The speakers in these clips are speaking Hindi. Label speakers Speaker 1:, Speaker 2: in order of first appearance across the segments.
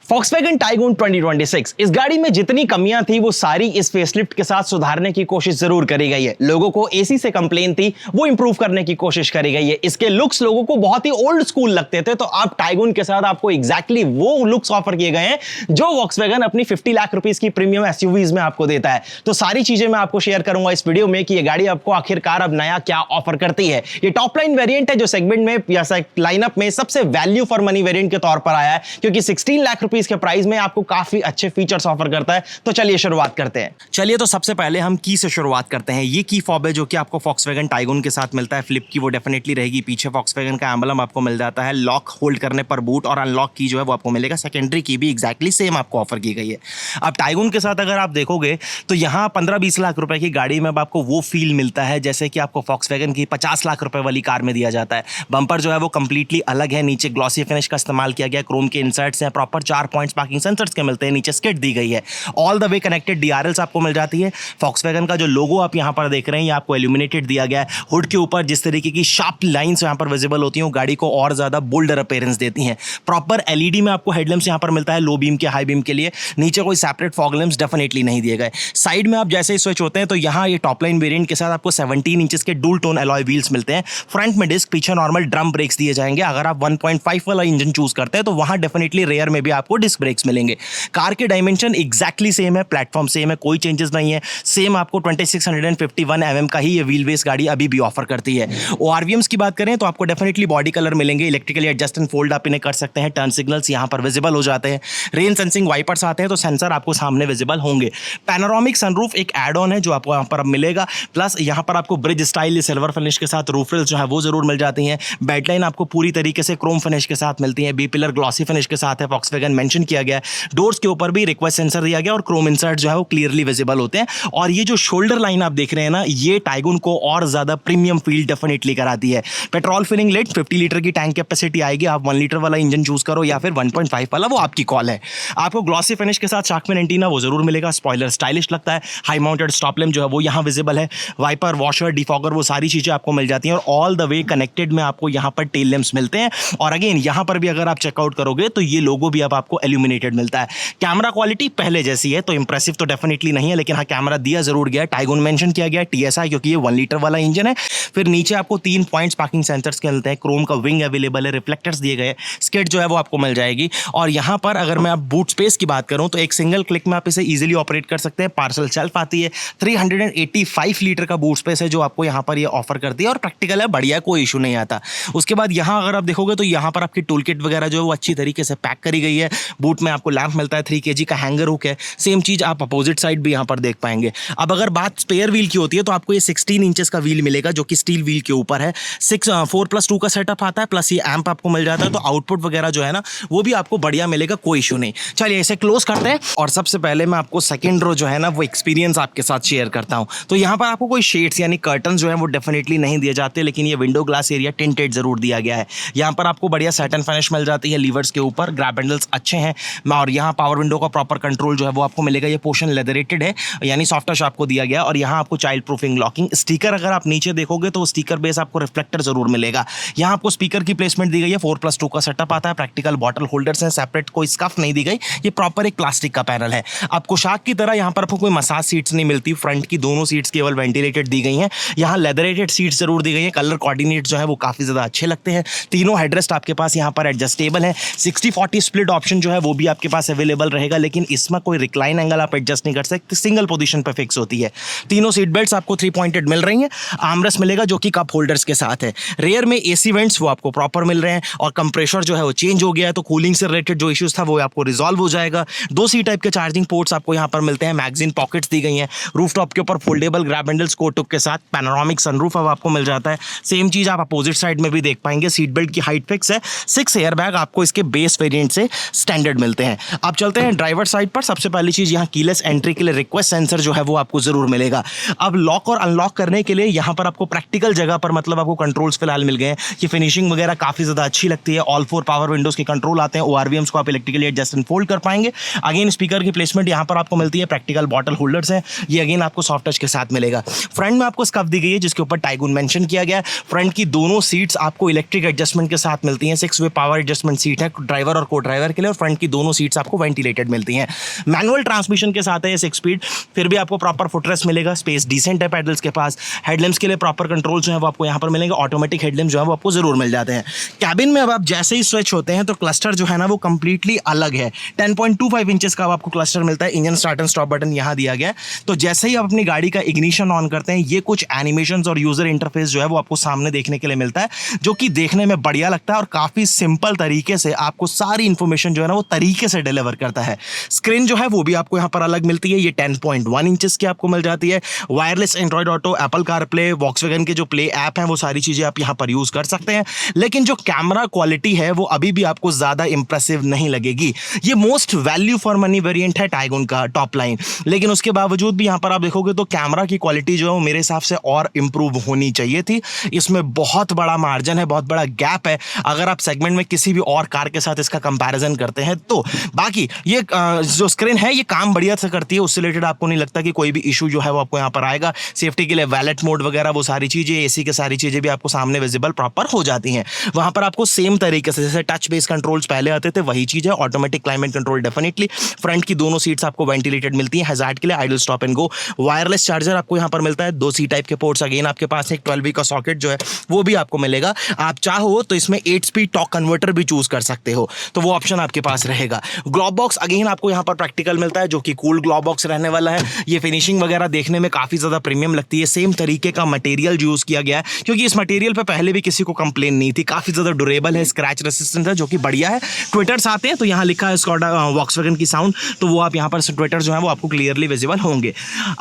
Speaker 1: Volkswagen Tiguan 2026 इस गाड़ी में जितनी कमियां थी वो सारी इस फेसलिफ्ट के साथ सुधारने की कोशिश जरूर करी गई है। लोगों को एसी से कंप्लेन थी, वो इंप्रूव करने की कोशिश करी गई है। इसके लुक्स लोगों को बहुत ही ओल्ड स्कूल लगते थे, तो अब Tiguan के साथ आपको एग्जैक्टली वो लुक्स ऑफर किए गए हैं जो Volkswagen अपनी 50 लाख रुपीस की प्रीमियम एसयूवीज में आपको देता है। तो सारी चीजें मैं आपको शेयर करूंगा इस वीडियो में कि ये गाड़ी आपको आखिरकार अब नया क्या ऑफर करती है। ये टॉप लाइन वेरिएंट है जो सेगमेंट में या लाइनअप में सबसे वैल्यू फॉर मनी वेरिएंट के तौर पर आया है, क्योंकि 16 लाख रुपीस के प्राइस में आपको काफी अच्छे फीचर्स ऑफर करता है। तो चलिए शुरुआत करते हैं। चलिए तो सबसे पहले हम की से शुरुआत करते हैं। ये की फॉब है जो कि आपको Volkswagen Tiguan के साथ मिलता है। फ्लिप की वो डेफिनेटली रहेगी, पीछे Volkswagen का एम्बलम आपको मिल जाता है। लॉक होल्ड करने पर बूट और अनलॉक की जो है वो आपको मिलेगा। सेकेंडरी की भी एग्जैक्टली सेम आपको ऑफर की गई है। अब Tiguan के साथ अगर आप देखोगे तो यहाँ 15-20 लाख रुपए की गाड़ी में अब आपको वो फील मिलता है जैसे कि आपको Volkswagen की 50 लाख रुपए वाली कार में दिया जाता है। बम्पर जो है वो कंप्लीटली अलग है, नीचे ग्लॉसी फिनिश का इस्तेमाल किया गया, क्रोम के इंसर्ट्स हैं, प्रॉपर 4 पॉइंट्स पार्किंग सेंसर्स के मिलते हैं, नीचे स्किट दी गई है, all the way connected DRLs आपको मिल जाती है। Volkswagen का जो लोगो आप यहाँ पर देख रहे हैं ये आपको इल्यूमिनेटेड दिया गया है। हुड के ऊपर जिस तरीके की शार्प लाइंस यहाँ पर विजिबल होती हैं गाड़ी को और ज्यादा बोल्डर अपीयरेंस देती हैं। प्रॉपर एलईडी में आपको हेडलैम्प्स यहाँ पर मिलता है, लो बीम के हाई बीम के लिए। नीचे कोई सेपरेट फॉग लैम्प्स डेफिनेटली नहीं दिए गए। साइड में आप जैसे ही स्विच होते हैं तो यहाँ ये टॉप लाइन वेरिएंट के साथ आपको 17 इंचेस के डुअल टोन अलॉय व्हील्स मिलते हैं। फ्रंट में डिस्क, पीछे नॉर्मल ड्रम ब्रेक्स दिए जाएंगे। अगर आप 1.5 वाला इंजन चूज करते हैं तो वहां डेफिनेटली रेयर में भी आपको डिस्क ब्रेक्स मिलेंगे। कार के डायमेंशन एग्जैक्टली सेम है, प्लेटफॉर्म सेम है, कोई चेंजेस नहीं है। सेम आपको 2651 mm का ही ये व्हील बेस गाड़ी अभी भी ऑफर करती है। ORVMs की बात करें तो आपको डेफिनेटली बॉडी कलर मिलेंगे, इलेक्ट्रिकली एडजस्ट एंड फोल्ड आप इन्हें कर सकते हैं। टर्न सिग्नल्स यहाँ पर विजिबल हो जाते हैं। रेन सेंसिंग वाइपर्स आते हैं तो सेंसर आपको सामने विजिबल होंगे। पैनोरामिक सनरूफ एक एड ऑन है जो आपको यहाँ पर अब मिलेगा। प्लस यहाँ पर आपको ब्रिज स्टाइल सिल्वर फिनिश के साथ रूफ रिल्स जो है वो जरूर मिल जाती हैं। बेडलाइन आपको पूरी तरीके से क्रोम फिनिश के साथ मिलती है। बी पिलर ग्लॉसी फिनिश के साथ है, Volkswagen मेंशन किया गया है। डोर्स के ऊपर भी रिक्वेस्ट सेंसर दिया गया और क्रोम इंसर्ट जो है वो क्लियरली विजिबल होते हैं। और ये जो शोल्डर लाइन आप देख रहे हैं ना, ये Tiguan को और ज्यादा प्रीमियम फील डेफिनेटली कराती है। पेट्रोल फिलिंग लेट 50 लीटर की टैंक कैपेसिटी आएगी। आप 1 लीटर वाला इंजन चूज करो या फिर 1.5 वाला, वो आपकी कॉल है। आपको ग्लॉसी फिनिश के साथ शार्क फिन एंटीना वो जरूर मिलेगा। स्पॉइलर स्टाइलिश लगता है। हाई माउंटेड स्टॉप लैम्प जो है वो यहाँ विजिबल है। वाइपर, वॉशर, डिफॉगर वो सारी चीजें आपको मिल जाती हैं और ऑल द वे कनेक्टेड में आपको यहाँ पर टेल लैम्प्स मिलते हैं। और अगेन यहाँ पर भी अगर आप चेकआउट करोगे तो ये लोगो भी अब आपको इल्यूमिनेटेड मिलता है। कैमरा क्वालिटी पहले जैसी है, तो इंप्रेसिव तो डेफिनेटली नहीं है, लेकिन हाँ कैमरा दिया जरूर गया है। Tiguan मेंशन किया गया है TSI, क्योंकि ये 1 लीटर वाला इंजन है। फिर नीचे आपको 3 पॉइंट्स पार्किंग सेंसर्स के मिलते हैं। क्रोम का विंग अवेलेबल है, रिफ्लेक्टर्स दिए गए, स्किट जो है वो आपको मिल जाएगी। और यहाँ पर अगर मैं आप बूट स्पेस की बात करूँ तो एक सिंगल क्लिक में आप इसे इजीली ऑपरेट कर सकते हैं। पार्सल शेल्फ आती है। 385 लीटर का बूट स्पेस है जो आपको यहाँ पर ये ऑफर करती है और प्रैक्टिकल है, बढ़िया, कोई इशू नहीं आता। उसके बाद यहाँ अगर आप देखोगे तो यहाँ पर आपकी टूल किट वगैरह जो है वो अच्छी तरीके से पैक करी गई है। बूट में आपको लैंप मिलता है, 3 kg का हैंगर हुक है। सेम चीज आप अपोजिट साइड भी यहाँ पर देख पाएंगे। अब अगर बात स्पेयर व्हील की होती है तो आपको ये 16 इंचेस का व्हील मिलेगा जो कि स्टील व्हील के ऊपर है। 4+2 का सेटअप आता है, प्लस ये एम्प आपको मिल जाता है, तो आउटपुट वगैरह जो है ना वो भी आपको बढ़िया मिलेगा, कोई इशू नहीं। चलिए इसे क्लोज करते हैं और सबसे पहले मैं आपको सेकंड रो जो है ना वो एक्सपीरियंस आपके साथ शेयर करता हूँ। तो यहाँ पर आपको कोई शेड्स यानी कर्टन जो है वो डेफिनेटली नहीं दिए जाते, लेकिन ये विंडो ग्लास एरिया टिंटेड जरूर दिया गया है। यहाँ पर आपको बढ़िया सैटिन फिनिश मिल जाती है लीवर्स के ऊपर, ग्रैब हैंडल्स अच्छे हैं और यहाँ पावर विंडो का प्रॉपर कंट्रोल जो है वो आपको मिलेगा। ये पोर्शन लेदरेटेड है यानी सॉफ्ट टच आपको दिया गया। और यहाँ आपको चाइल्ड प्रूफिंग लॉकिंग स्टिकर, अगर आप नीचे देखोगे तो स्टिकर बेस आपको रिफ्लेक्टर जरूर मिलेगा। यहाँ आपको स्पीकर की प्लेसमेंट दी गई है। 4+2 का सेटअप आता है। प्रैक्टिकल बॉटल होल्डर्स हैं, सेपरेट कोई स्कफ नहीं दी गई। ये प्रॉपर एक प्लास्टिक का पैनल है। आपको शार्क की तरह यहाँ पर आपको कोई मसाज सीट्स नहीं मिलती। फ्रंट की दोनों सीट्स केवल वेंटिलेटेड दी गई हैं। यहाँ लेदरेटेड सीट्स जरूर दी गई हैं। कलर कोऑर्डिनेट जो है वो काफी ज्यादा अच्छे लगते हैं। तीनों हेडरेस्ट आपके पास यहाँ पर एडजस्टेबल है। 60-40 स्प्लिट ऑप्शन जो है वो भी आपके पास अवेलेबल रहेगा, लेकिन इसमें कोई रिक्लाइन एंगल आप एडजस्ट नहीं कर सकते, सिंगल पोजीशन पर फिक्स होती है। तीनों सीट बेल्ट्स आपको 3 पॉइंटेड मिल रही हैं। आर्मरेस्ट मिलेगा जो कि कप होल्डर्स के साथ है। रेयर में एसी वेंट्स वो आपको प्रॉपर मिल रहे हैं और कंप्रेशर जो है वो चेंज हो गया है, तो कूलिंग से रिलेटेड जो इश्यूज था वो आपको रिजॉल्व हो जाएगा। 2 सी टाइप के चार्जिंग पोर्ट्स आपको यहाँ पर मिलते हैं। मैगजीन पॉकेट्स दी गई हैं। रूफटॉप के ऊपर फोल्डेबल ग्रैब हैंडल्स कोटुक के साथ। पैनोरामिक सनरूफ अब आपको मिल जाता है। सेम चीज आप अपोजिट साइड में भी देख पाएंगे। सीट बेल्ट की हाइट फिक्स है। 6 एयरबैग आपको इसके बेस वेरिएंट से स्टैंडर्ड मिलते हैं। अब चलते हैं ड्राइवर साइड पर। सबसे पहली चीज यहाँ कीलेस एंट्री के लिए रिक्वेस्ट सेंसर जो है वो आपको जरूर मिलेगा। अब लॉक और अनलॉक करने के लिए यहाँ पर आपको प्रैक्टिकल जगह पर मतलब आपको कंट्रोल्स फिलहाल मिल गए हैं। ये फिनिशिंग वगैरह काफी ज्यादा अच्छी लगती है। ऑल 4 पावर विंडोज के कंट्रोल आते हैं। ORVMs को आप इलेक्ट्रिकली एडजस्ट एंड फोल्ड कर पाएंगे। अगेन स्पीकर की प्लेसमेंट यहाँ पर आपको मिलती है। प्रैक्टिकल बॉटल होल्डर्स हैं, ये अगेन आपको सॉफ्ट टच के साथ मिलेगा। फ्रंट में आपको स्कफ दी गई है जिसके ऊपर Tiguan मेंशन किया गया है। फ्रंट की दोनों सीट्स आपको इलेक्ट्रिक एडजस्टमेंट के साथ मिलती हैं। 6 वे पावर एडजस्टमेंट सीट है ड्राइवर और को ड्राइवर के लिए, और फ्रंट की दोनों सीट्स आपको वेंटिलेटेड मिलती हैं। मैनुअल ट्रांसमिशन के साथ है ये 6 स्पीड, फिर भी आपको प्रॉपर फुटरेस्ट मिलेगा, स्पेस डिसेंट है पैडल्स के पास। हेडलैम्प्स के लिए प्रॉपर कंट्रोल जो है वो आपको यहाँ पर मिलेंगे, ऑटोमेटिक हेडलैम्प जो है वो आपको जरूर मिल जाते हैं। कैबिन में अब आप जैसे ही स्विच होते हैं तो क्लस्टर जो है ना वो कंप्लीटली अलग है। 10.25 इंचेस का आपको क्लस्टर मिलता है। Engine start and stop button यहाँ दिया गया है। तो जैसे ही आप अपनी गाड़ी का इग्निशन ऑन करते हैं, ये कुछ एनिमेशंस और यूजर इंटरफेस जो है वो आपको सामने देखने के लिए मिलता है, जो कि देखने में बढ़िया लगता है और काफी सिंपल तरीके से आपको सारी इंफॉर्मेशन जो है ना वो तरीके से डिलीवर करता है। स्क्रीन जो है वो भी आपको यहाँ पर अलग मिलती है, ये 10.1 इंचेस की आपको मिल जाती है। Wireless Android auto, Apple CarPlay, Volkswagen के जो प्ले ऐप हैं वो सारी चीजें आप यहाँ पर यूज कर सकते हैं। लेकिन जो कैमरा क्वालिटी है वो अभी भी आपको ज्यादा इंप्रेसिव नहीं लगेगी। ये most value for money variant है टाइगुन का टॉप लाइन, लेकिन उसके बावजूद भी यहाँ पर आप देखोगे तो कैमरा की क्वालिटी जो है वो मेरे हिसाब से और इंप्रूव होनी चाहिए थी। इसमें बहुत बड़ा मार्जिन है, बहुत बड़ा गैप है अगर आप सेगमेंट में किसी भी और कार के साथ इसका कंपैरिजन करते हैं तो। बाकी ये जो स्क्रीन है ये काम बढ़िया से करती है, उससे रिलेटेड आपको नहीं लगता कि कोई भी इशू जो है वो आपको यहाँ पर आएगा। सेफ्टी के लिए वैलेट मोड वगैरह वो सारी चीजें, एसी के सारी चीजें भी आपको सामने विजिबल प्रॉपर हो जाती हैं। वहां पर आपको सेम तरीके से जैसे टच बेस कंट्रोल्स पहले आते थे वही चीज है। Automatic climate control definitely, front की दोनों सीट्स आपको वेंटिलेटेड मिलती हैं हैजार्ड के लिए, idle stop and go. Wireless charger आपको यहाँ पर मिलता है, 2 सी टाइप के पोर्ट्स, अगेन आपके पास एक 12V का सॉकेट जो है वो भी आपको मिलेगा। आप चाहो तो इसमें 8 स्पीड टॉर्क कन्वर्टर भी चूज कर सकते हो, तो वो ऑप्शन आपके पास रहेगा। ग्लोब बॉक्स अगेन आपको यहाँ पर प्रैक्टिकल मिलता है, जो कि कूल ग्लोब बॉक्स रहने वाला है। ये फिनिशिंग वगैरह देखने में काफी ज्यादा प्रीमियम लगती है। सेम तरीके का मटेरियल यूज किया गया है, क्योंकि इस मटेरियल पे पहले भी किसी को कंप्लेन नहीं थी। काफी ज्यादा ड्यूरेबल है, स्क्रैच रेसिस्टेंट है, जो कि बढ़िया है। ट्विटर्स आते हैं तो यहाँ लिखा है स्कॉडा वॉक्सवैगन की साउंड, तो वो आप यहाँ पर ट्विटर जो है वो आपको क्लियरली विजिबल होंगे।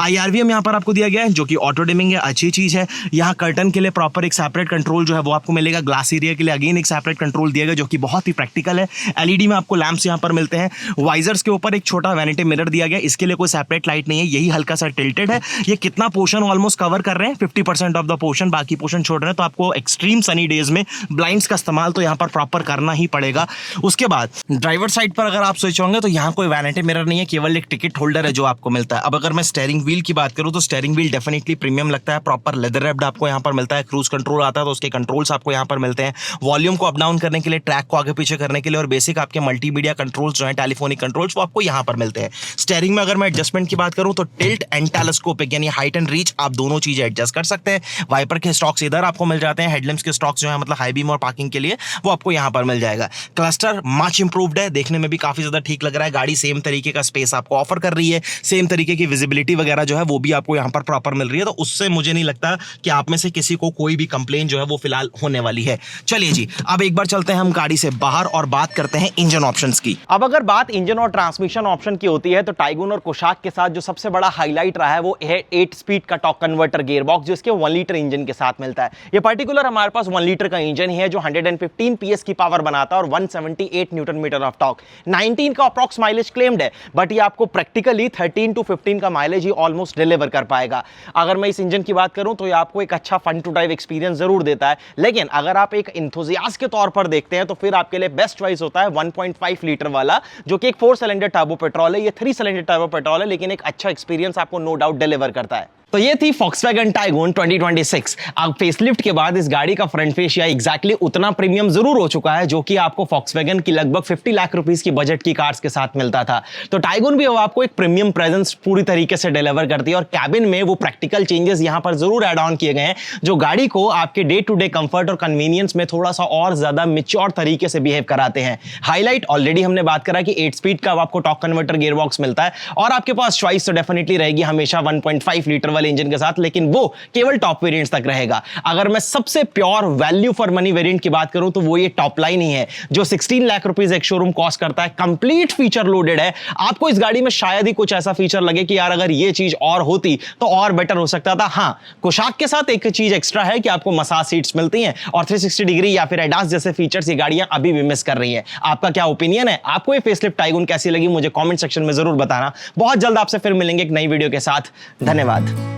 Speaker 1: IRVM यहाँ पर आपको दिया गया है, जो कि ऑटो डिमिंग है, अच्छी चीज है। यहाँ कर्टन के लिए प्रॉपर एक सेपरेट कंट्रोल जो है वो आपको मिलेगा। ग्लास एरिया के लिए अगेन एक सेपरेट कंट्रोल दिया गया, जो कि बहुत ही प्रैक्टिकल है। LED में आपको लैंप्स यहाँ पर मिलते हैं। वाइजर्स के ऊपर एक छोटा वैनिटी मिरर दिया गया, इसके लिए कोई सेपरेट लाइट नहीं है, यही हल्का सा टिल्टेड है। ये कितना पोर्शन ऑलमोस्ट कवर कर रहे हैं, 50% ऑफ द पोर्शन, बाकी पोर्शन छोड़ रहे हैं। तो आपको एक्सट्रीम सनी डेज में ब्लाइंड्स का इस्तेमाल तो यहाँ पर प्रॉपर करना ही पड़ेगा। उसके बाद ड्राइवर साइड पर अगर आप स्विच होंगे तो यहाँ कोई वैनिटी मिरर नहीं है, केवल एक टिकट होल्डर है जो आपको मिलता है। अब अगर मैं स्टीयरिंग व्हील की बात करूँ तो स्टीयरिंग व्हील डेफिनेटली प्रीमियम लगता है, प्रॉपर लेदर रैप्ड आपको यहाँ पर मिलता है। क्रूज कंट्रोल आता है तो उसके कंट्रोल्स आपको यहाँ पर मिलते हैं। वॉल्यूम को अप डाउन करने के लिए, ट्रैक को आगे पीछे करने के लिए, और बेसिक आपके मल्टीमीडिया कंट्रोल्स जो है, टेलीफोनिक कंट्रोल्स, वो आपको यहाँ पर मिलते हैं। स्टीयरिंग में अगर मैं एडजस्टमेंट की बात करूँ तो टिल्ट एंड टेलीस्कोपिक यानी हाइट एंड रीच आप दोनों चीजें एडजस्ट कर सकते हैं। वाइपर के स्टॉक्स इधर आपको मिल जाते हैं। हेडलैम्प्स के स्टॉक्स जो है मतलब हाई बीम और पार्किंग के लिए वो आपको यहाँ पर मिल जाएगा। क्लस्टर मच इंप्रूव्ड है, देखने में भी काफी ज्यादा ठीक लग रहा है। गाड़ी सेम तरीके का स्पेस आपको ऑफर कर रही है, सेम तरीके की विजिबिलिटी वगैरह जो है वो भी आपको यहाँ पर प्रॉपर मिल रही है। तो उससे मुझे नहीं लगता कि आप में से किसी को कोई भी कंप्लेन जो है वो फिलहाल होने वाली है। चलिए जी, अब एक बार चलते हैं हम गाड़ी से बाहर और बात करते हैं इंजन ऑप्शंस की। अब अगर बात इंजन और ट्रांसमिशन ऑप्शन की होती है तो टाइगुन और कुशाक के साथ जो सबसे बड़ा हाईलाइट रहा है वो है 8 स्पीड का टॉर्क कन्वर्टर गियरबॉक्स, जिसके 1 लीटर इंजन के साथ मिलता है। ये पर्टिकुलर हमारे पास 1 लीटर का इंजन ही है जो 115 PS की पावर बनाता है और 178 न्यूटन मीटर ऑफ टॉर्क। 19 का अप्रॉक्स माइलेज क्लेम्ड है, बट ये आपको प्रैक्टिकली 13 to 15 का माइलेज ही ऑलमोस्ट डिलीवर कर पाएगा। अगर मैं इस इंजन की बात करूं तो ये आपको एक अच्छा फन टू ड्राइव एक्सपीरियंस जरूर देता है, लेकिन अगर आप एक इंथुजियास्ट के तौर पर देखते हैं तो फिर आपके लिए बेस्ट चॉइस होता है 1.5 लीटर वाला, जो कि एक 4 सिलेंडर टर्बो पेट्रोल है। ये 3 सिलेंडर टर्बो पेट्रोल है, लेकिन एक अच्छा एक्सपीरियंस आपको नो डाउट डिलीवर करता है। तो ये थी Volkswagen Tiguan 2026। अब फेसलिफ्ट के बाद इस गाड़ी का फ्रंट फेशिया एग्जैक्टली उतना प्रीमियम जरूर हो चुका है जो कि आपको Volkswagen की लगभग 50 लाख रुपीस की बजट की कार्स के साथ मिलता था। तो Tiguan भी अब आपको एक प्रीमियम प्रेजेंस पूरी तरीके से डिलीवर करती है और कैबिन में वो प्रैक्टिकल चेंजेस यहां पर जरूर ऐड ऑन किए गए हैं जो गाड़ी को आपके डे टू डे कंफर्ट और कन्वीनियंस में थोड़ा सा और ज्यादा मैच्योर तरीके से बिहेव कराते हैं। हाईलाइट ऑलरेडी हमने बात करा कि 8 स्पीड का आपको टॉर्क कन्वर्टर गियरबॉक्स मिलता है और आपके पास चॉइस तो डेफिनेटली रहेगी हमेशा 1.5 लीटर वाले इंजन के साथ, लेकिन वो केवल टॉप वेरिएंट्स तक रहेगा। अगर मैं सबसे pure value for money variant की बात करूं तो वो ये टॉप लाइन ही है जो 16 लाख रुपीस एक शोरूम कॉस्ट करता है। कंप्लीट फीचर लोडेड है। आपको इस गाड़ी में शायद ही कुछ ऐसा फीचर लगे कि यार अगर ये चीज और होती तो और बेटर हो सकता था। हां, कुशाक के साथ एक चीज एक्स्ट्रा है कि आपको मसाज सीट्स मिलती हैं और 360 डिग्री या फिर एडास जैसे फीचर्स ये गाड़ियां अभी भी मिस कर रही हैं। आपका क्या ओपिनियन है? आपको ये फेसलिफ्ट टाइगुन कैसी लगी? मुझे कमेंट सेक्शन में जरूर बताना। बहुत जल्द आपसे फिर मिलेंगे एक नई वीडियो के साथ। धन्यवाद।